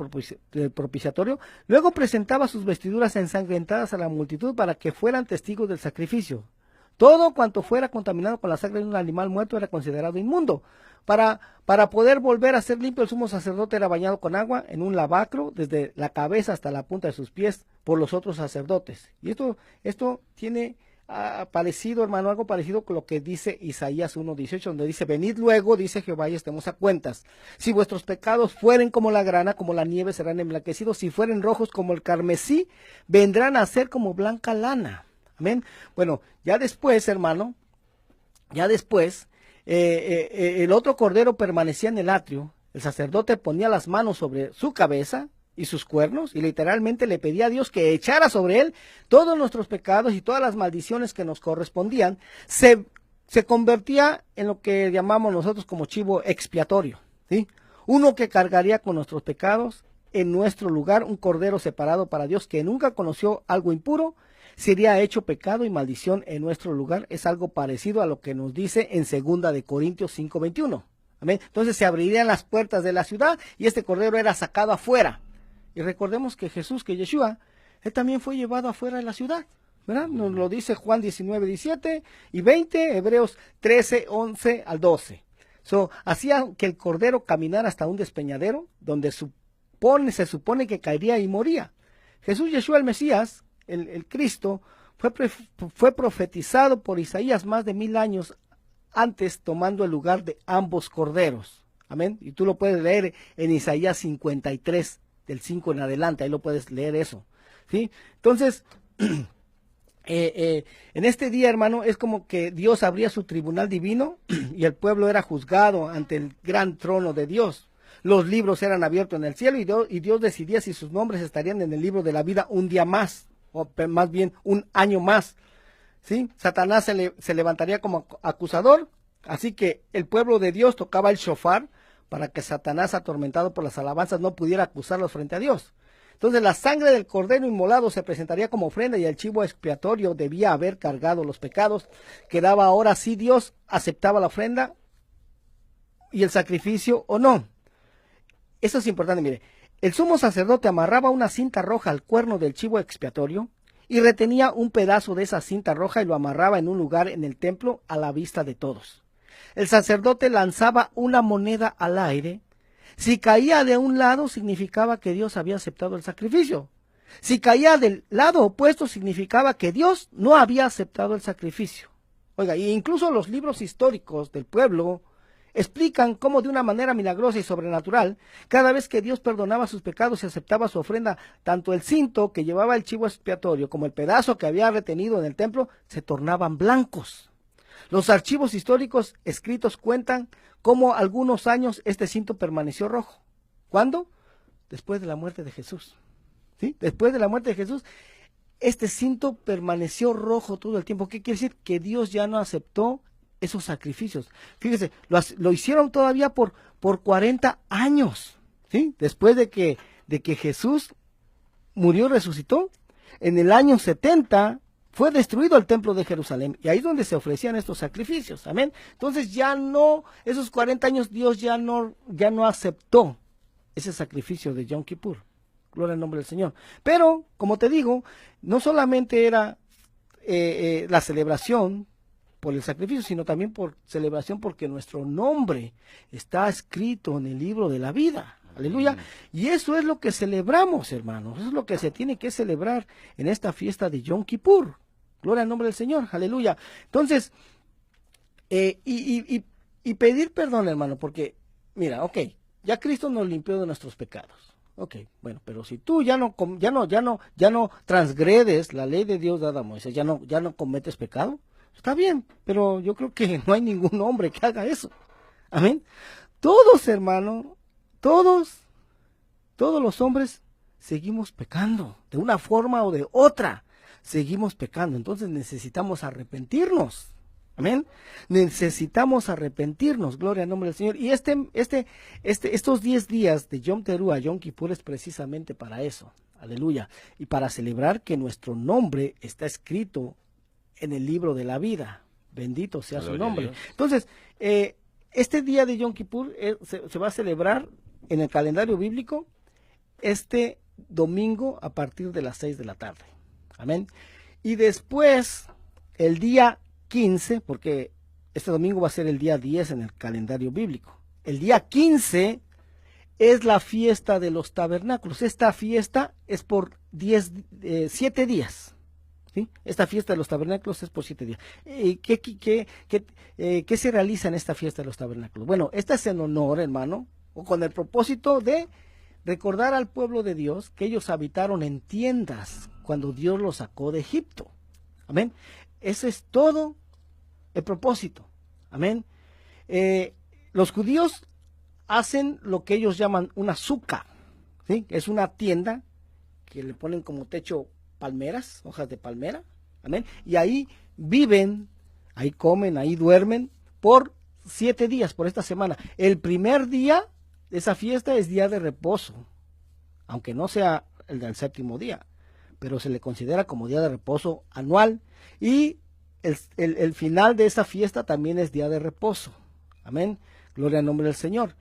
propiciatorio. Luego presentaba sus vestiduras ensangrentadas a la multitud para que fueran testigos del sacrificio. Todo cuanto fuera contaminado con la sangre de un animal muerto era considerado inmundo. Para poder volver a ser limpio, el sumo sacerdote era bañado con agua en un lavacro, desde la cabeza hasta la punta de sus pies, por los otros sacerdotes. Y esto tiene parecido, hermano, algo parecido con lo que dice Isaías 1:18, donde dice: venid luego, dice Jehová, y estemos a cuentas. Si vuestros pecados fueren como la grana, como la nieve serán emblanquecidos. Si fueren rojos como el carmesí, vendrán a ser como blanca lana. Amén. Bueno, ya después, hermano, el otro cordero permanecía en el atrio. El sacerdote ponía las manos sobre su cabeza y sus cuernos y literalmente le pedía a Dios que echara sobre él todos nuestros pecados y todas las maldiciones que nos correspondían. Se convertía en lo que llamamos nosotros como chivo expiatorio, ¿sí? Uno que cargaría con nuestros pecados en nuestro lugar, un cordero separado para Dios que nunca conoció algo impuro, sería hecho pecado y maldición en nuestro lugar. Es algo parecido a lo que nos dice en 2 de Corintios 5:21. Amén. Entonces se abrirían las puertas de la ciudad y este cordero era sacado afuera. Y recordemos que Jesús, que Yeshua, él también fue llevado afuera de la ciudad, ¿verdad? Nos lo dice Juan 19:17 y 20, Hebreos 13:11 al 12. Hacía que el cordero caminara hasta un despeñadero donde se supone que caería y moría. Jesús Yeshua el Mesías, el Cristo, fue profetizado por Isaías más de 1000 años antes, tomando el lugar de ambos corderos. Amén. Y tú lo puedes leer en Isaías 53, del 5 en adelante, ahí lo puedes leer eso. ¿Sí? Entonces, en este día, hermano, es como que Dios abría su tribunal divino y el pueblo era juzgado ante el gran trono de Dios. Los libros eran abiertos en el cielo y Dios decidía si sus nombres estarían en el libro de la vida un día más, o más bien un año más. ¿Sí? Satanás se levantaría como acusador, así que el pueblo de Dios tocaba el shofar para que Satanás, atormentado por las alabanzas, no pudiera acusarlos frente a Dios. Entonces la sangre del cordero inmolado se presentaría como ofrenda y el chivo expiatorio debía haber cargado los pecados. Quedaba ahora si Dios aceptaba la ofrenda y el sacrificio o no. Eso es importante, mire. El sumo sacerdote amarraba una cinta roja al cuerno del chivo expiatorio y retenía un pedazo de esa cinta roja y lo amarraba en un lugar en el templo a la vista de todos. El sacerdote lanzaba una moneda al aire. Si caía de un lado, significaba que Dios había aceptado el sacrificio. Si caía del lado opuesto, significaba que Dios no había aceptado el sacrificio. Oiga, y incluso los libros históricos del pueblo explican cómo de una manera milagrosa y sobrenatural, cada vez que Dios perdonaba sus pecados y aceptaba su ofrenda, tanto el cinto que llevaba el chivo expiatorio como el pedazo que había retenido en el templo se tornaban blancos. Los archivos históricos escritos cuentan cómo algunos años este cinto permaneció rojo. ¿Cuándo? Después de la muerte de Jesús. ¿Sí? Después de la muerte de Jesús, este cinto permaneció rojo todo el tiempo. ¿Qué quiere decir? Que Dios ya no aceptó esos sacrificios. Fíjese, lo hicieron todavía por 40 años. ¿Sí? Después de que Jesús murió y resucitó, en el año 70 fue destruido el templo de Jerusalén, y ahí es donde se ofrecían estos sacrificios, amén. Entonces ya no, esos 40 años Dios ya no aceptó ese sacrificio de Yom Kippur, gloria al nombre del Señor. Pero, como te digo, no solamente era la celebración por el sacrificio, sino también por celebración porque nuestro nombre está escrito en el libro de la vida. Aleluya. Y eso es lo que celebramos, hermanos. Eso es lo que se tiene que celebrar en esta fiesta de Yom Kippur. Gloria al nombre del Señor. Aleluya. Entonces, y pedir perdón, hermano, porque, mira, ok, ya Cristo nos limpió de nuestros pecados. Ok, bueno, pero si tú ya no transgredes la ley de Dios dada a Moisés, ya no cometes pecado, está bien, pero yo creo que no hay ningún hombre que haga eso. Amén. Todos, hermano, todos los hombres seguimos pecando, de una forma o de otra, seguimos pecando. Entonces necesitamos arrepentirnos. Amén. Necesitamos arrepentirnos, gloria al nombre del Señor. Y estos 10 días de Yom Teruah, Yom Kippur, es precisamente para eso. Aleluya. Y para celebrar que nuestro nombre está escrito en el libro de la vida. Bendito sea su nombre. Entonces, este día de Yom Kippur se va a celebrar en el calendario bíblico este domingo a partir de las 6 de la tarde. Amén. Y después, el día 15, porque este domingo va a ser el día 10 en el calendario bíblico. El día 15 es la fiesta de los tabernáculos. Esta fiesta es por 7 días. ¿Sí? Esta fiesta de los tabernáculos es por 7 días. ¿Qué se realiza en esta fiesta de los tabernáculos? Bueno, esta es en honor, hermano, o con el propósito de recordar al pueblo de Dios que ellos habitaron en tiendas cuando Dios los sacó de Egipto. Amén. Ese es todo el propósito. Amén. Los judíos hacen lo que ellos llaman una suca. ¿Sí? Es una tienda que le ponen como techo palmeras, hojas de palmera. Amén. Y ahí viven, ahí comen, ahí duermen por 7 días, por esta semana. El primer día de esa fiesta es día de reposo, aunque no sea el del 7º día. pero se le considera como día de reposo anual, y el final de esa fiesta también es día de reposo. Amén. Gloria al nombre del Señor.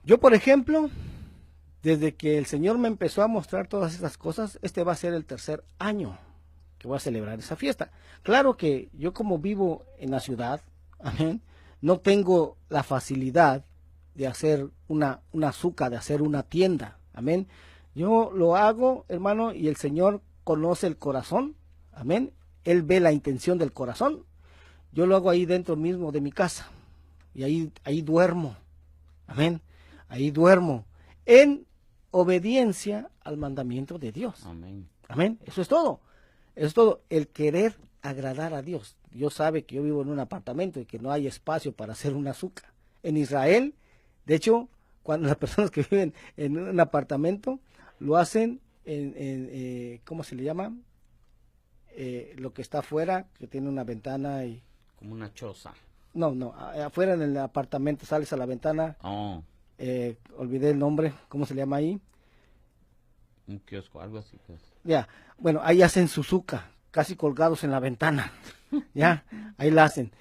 Yo, por ejemplo, desde que el Señor me empezó a mostrar todas estas cosas, este va a ser el tercer año que voy a celebrar esa fiesta. Claro que yo, como vivo en la ciudad, amén, no tengo la facilidad de hacer una azúcar, de hacer una tienda, amén. Yo lo hago, hermano, y el Señor conoce el corazón, amén. Él ve la intención del corazón. Yo lo hago ahí dentro mismo de mi casa, y ahí duermo, amén. Ahí duermo en obediencia al mandamiento de Dios. Amén. Amén. Eso es todo. Eso es todo. El querer agradar a Dios. Dios sabe que yo vivo en un apartamento y que no hay espacio para hacer un azúcar. En Israel, de hecho, cuando las personas que viven en un apartamento lo hacen ¿cómo se le llama? Lo que está afuera, que tiene una ventana y... Como una choza. No, afuera en el apartamento sales a la ventana. Oh, Olvidé el nombre, ¿cómo se le llama ahí? un kiosco, algo así. Pues. Ya, bueno, ahí hacen su zuca, casi colgados en la ventana. Ya, ahí la hacen.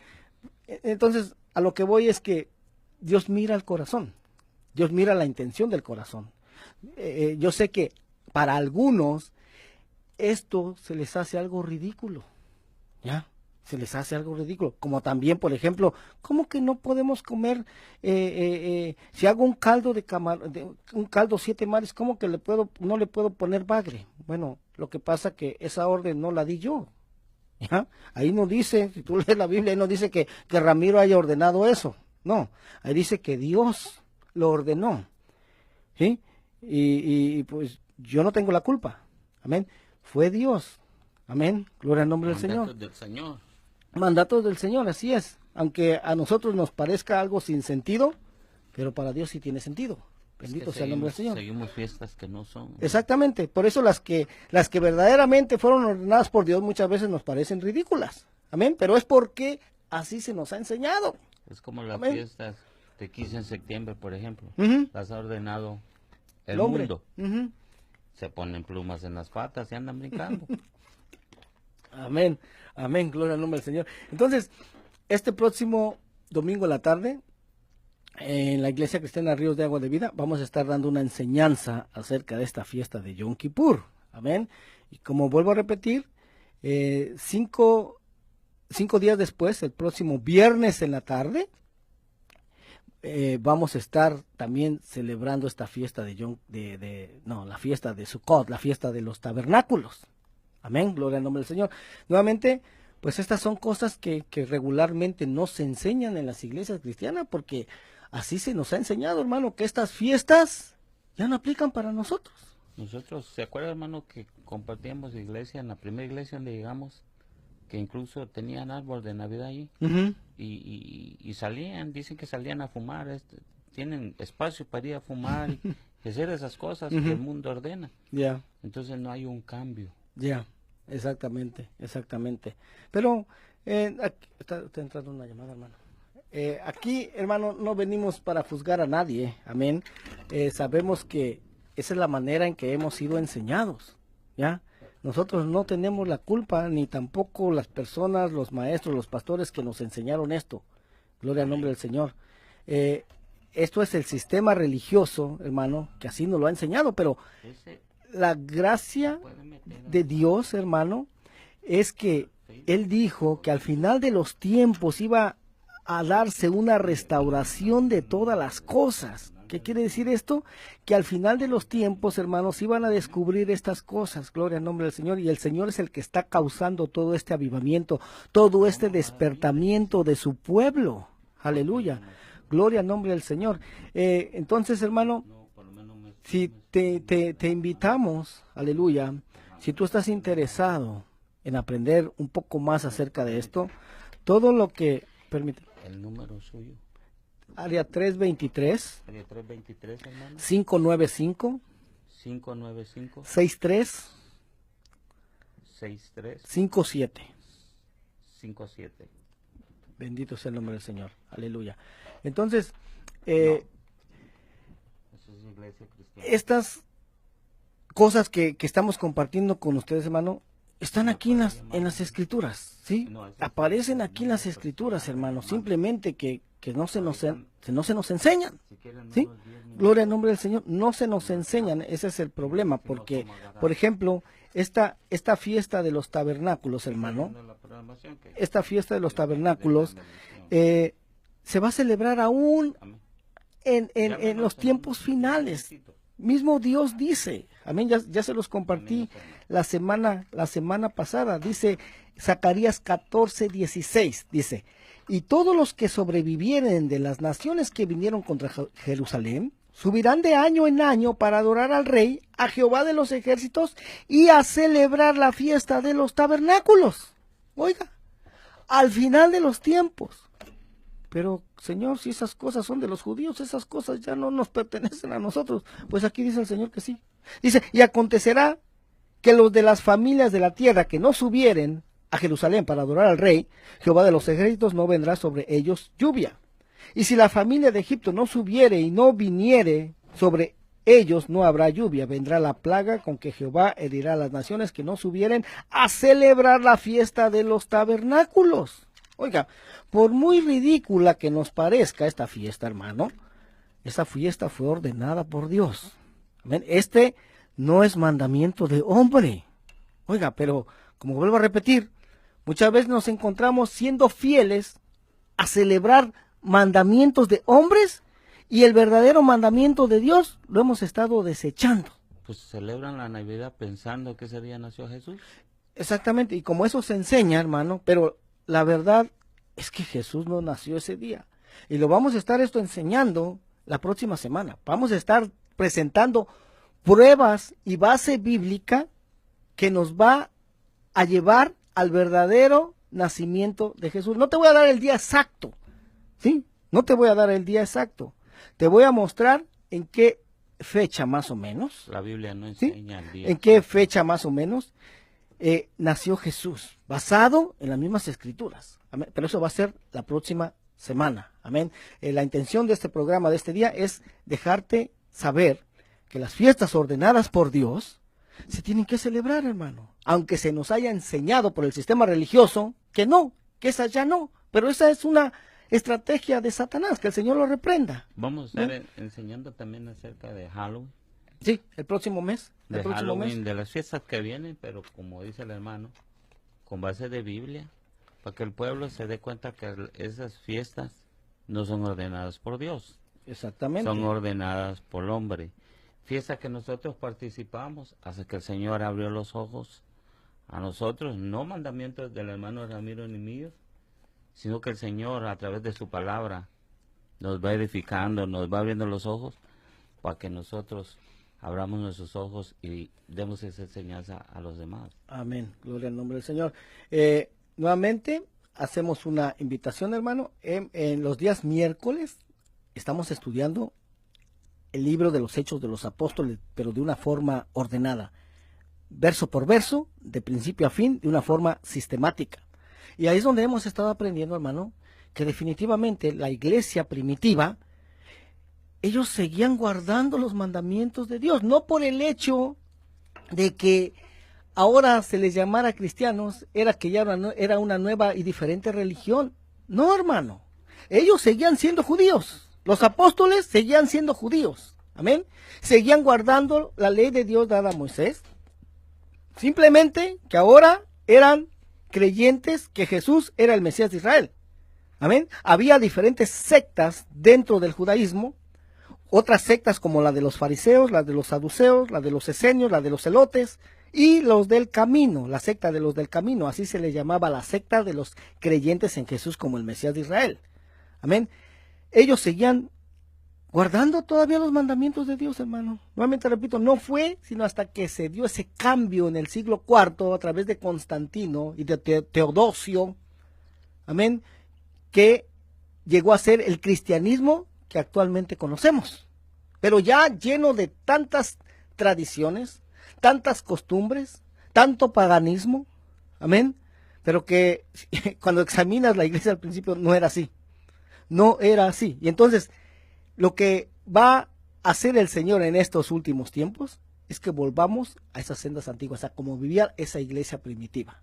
Entonces, a lo que voy es que Dios mira el corazón. Dios mira la intención del corazón. Yo sé que para algunos esto se les hace algo ridículo. ¿Ya? Se les hace algo ridículo. Como también, por ejemplo, ¿cómo que no podemos comer? Si hago un caldo un caldo 7 mares, ¿cómo que no le puedo poner bagre? Bueno, lo que pasa que esa orden no la di yo. ¿Ya? Ahí no dice, si tú lees la Biblia, ahí no dice que Ramiro haya ordenado eso. No, ahí dice que Dios lo ordenó. ¿Sí? Y pues yo no tengo la culpa. Amén. Fue Dios. Amén. Gloria al nombre del Señor. Del Señor. Mandatos del Señor, así es. Aunque a nosotros nos parezca algo sin sentido, pero para Dios sí tiene sentido. Bendito sea el nombre del Señor. Seguimos fiestas que no son. Exactamente. Por eso las que verdaderamente fueron ordenadas por Dios muchas veces nos parecen ridículas. Amén. Pero es porque así se nos ha enseñado. Es como las Amén. fiestas de 15 en septiembre, por ejemplo. Ujú. Las ha ordenado el hombre. mundo. Ujú. Se ponen plumas en las patas y andan brincando. Amén, amén, gloria al nombre del Señor. Entonces, este próximo domingo en la tarde, en la Iglesia Cristiana Ríos de Agua de Vida, vamos a estar dando una enseñanza acerca de esta fiesta de Yom Kippur. Amén. Y como vuelvo a repetir, 5 días después, el próximo viernes en la tarde, vamos a estar también celebrando esta fiesta la fiesta de Sukkot, la fiesta de los tabernáculos. Amén, gloria al nombre del Señor. Nuevamente, pues estas son cosas que regularmente no se enseñan en las iglesias cristianas, porque así se nos ha enseñado, hermano, que estas fiestas ya no aplican para nosotros. Nosotros, ¿se acuerda, hermano, que compartíamos iglesia en la primera iglesia donde llegamos? Que incluso tenían árbol de Navidad allí. Uh-huh. Y salían, dicen que salían a fumar. Tienen espacio para ir a fumar y hacer esas cosas que el mundo ordena. Ya. Entonces no hay un cambio. Ya, exactamente. Pero aquí, está entrando una llamada, hermano. Aquí, hermano, no venimos para juzgar a nadie, amén. Sabemos que esa es la manera en que hemos sido enseñados, ¿ya? Nosotros no tenemos la culpa, ni tampoco las personas, los maestros, los pastores que nos enseñaron esto. Gloria al nombre del Señor. Esto es el sistema religioso, hermano, que así nos lo ha enseñado, pero la gracia de Dios, hermano, es que Él dijo que al final de los tiempos iba a darse una restauración de todas las cosas. ¿Qué quiere decir esto? Que al final de los tiempos, hermanos, iban a descubrir estas cosas. Gloria al nombre del Señor. Y el Señor es el que está causando todo este avivamiento, todo este despertamiento de su pueblo. Aleluya. Gloria al nombre del Señor. Entonces, hermano, si te invitamos, aleluya, si tú estás interesado en aprender un poco más acerca de esto, todo lo que permite. El número suyo. Área 323. Área 323, hermano. 595. 595. 63. 63. 57. 57. Bendito sea el nombre del Señor. Aleluya. Entonces, Eso es iglesia cristiana. estas cosas que estamos compartiendo con ustedes, hermano, están aquí en las escrituras, ¿sí? Aparecen aquí en las escrituras, hermano, simplemente que no se nos enseñan, ¿sí? Gloria al nombre del Señor, no se nos enseñan, ese es el problema, porque, por ejemplo, esta fiesta de los tabernáculos, hermano, esta fiesta de los tabernáculos se va a celebrar aún en los tiempos finales. Mismo Dios dice, amén, ya se los compartí la semana pasada, dice Zacarías 14:16, dice, y todos los que sobrevivieren de las naciones que vinieron contra Jerusalén, subirán de año en año para adorar al Rey, a Jehová de los ejércitos, y a celebrar la fiesta de los tabernáculos. Oiga, al final de los tiempos. Pero, Señor, si esas cosas son de los judíos, esas cosas ya no nos pertenecen a nosotros. Pues aquí dice el Señor que sí. Dice, y acontecerá que los de las familias de la tierra que no subieren a Jerusalén para adorar al Rey, Jehová de los ejércitos, no vendrá sobre ellos lluvia. Y si la familia de Egipto no subiere y no viniere sobre ellos, no habrá lluvia. Vendrá la plaga con que Jehová herirá a las naciones que no subieren a celebrar la fiesta de los tabernáculos. Oiga, por muy ridícula que nos parezca esta fiesta, hermano, esta fiesta fue ordenada por Dios. Amén. Este no es mandamiento de hombre. Oiga, pero como vuelvo a repetir, muchas veces nos encontramos siendo fieles a celebrar mandamientos de hombres y el verdadero mandamiento de Dios lo hemos estado desechando. Pues celebran la Navidad pensando que ese día nació Jesús. Exactamente, y como eso se enseña, hermano, pero la verdad es que Jesús no nació ese día. Y lo vamos a estar enseñando la próxima semana. Vamos a estar presentando pruebas y base bíblica que nos va a llevar al verdadero nacimiento de Jesús. No te voy a dar el día exacto, ¿sí? No te voy a dar el día exacto. Te voy a mostrar en qué fecha más o menos. La Biblia no enseña, ¿sí?, el día. En qué fecha más o menos nació Jesús, basado en las mismas escrituras. Amén. Pero eso va a ser la próxima semana. Amén. La intención de este programa, de este día, es dejarte saber que las fiestas ordenadas por Dios se tienen que celebrar, hermano. Aunque se nos haya enseñado por el sistema religioso que no, que esa ya no. Pero esa es una estrategia de Satanás, que el Señor lo reprenda. Vamos a estar enseñando también acerca de Halloween. Sí, el próximo mes. De Halloween, de las fiestas que vienen, pero como dice el hermano, con base de Biblia, para que el pueblo se dé cuenta que esas fiestas no son ordenadas por Dios. Exactamente. Son ordenadas por el hombre. Fiestas que nosotros participamos, hasta que el Señor abrió los ojos a nosotros, no mandamientos del hermano Ramiro ni míos, sino que el Señor a través de su palabra nos va edificando, nos va abriendo los ojos para que nosotros abramos nuestros ojos y demos esa enseñanza a los demás. Amén, gloria al nombre del Señor. Nuevamente hacemos una invitación, hermano. En los días miércoles estamos estudiando el libro de los Hechos de los Apóstoles, pero de una forma ordenada, verso por verso, de principio a fin, de una forma sistemática. Y ahí es donde hemos estado aprendiendo, hermano, que definitivamente la iglesia primitiva, ellos seguían guardando los mandamientos de Dios, no por el hecho de que ahora se les llamara cristianos, era que ya era una nueva y diferente religión. No, hermano, ellos seguían siendo judíos, los apóstoles seguían siendo judíos, amén, seguían guardando la ley de Dios dada a Moisés, simplemente que ahora eran creyentes que Jesús era el Mesías de Israel, amén. Había diferentes sectas dentro del judaísmo, otras sectas como la de los fariseos, la de los saduceos, la de los esenios, la de los celotes y los del camino, la secta de los del camino, así se le llamaba la secta de los creyentes en Jesús como el Mesías de Israel. Amén. Ellos seguían guardando todavía los mandamientos de Dios, hermano. Nuevamente repito, no fue sino hasta que se dio ese cambio en el siglo IV a través de Constantino y de Teodosio, amén, que llegó a ser el cristianismo que actualmente conocemos, pero ya lleno de tantas tradiciones, tantas costumbres, tanto paganismo, amén, pero que cuando examinas la iglesia al principio no era así, no era así. Y entonces lo que va a hacer el Señor en estos últimos tiempos es que volvamos a esas sendas antiguas, a como vivía esa iglesia primitiva.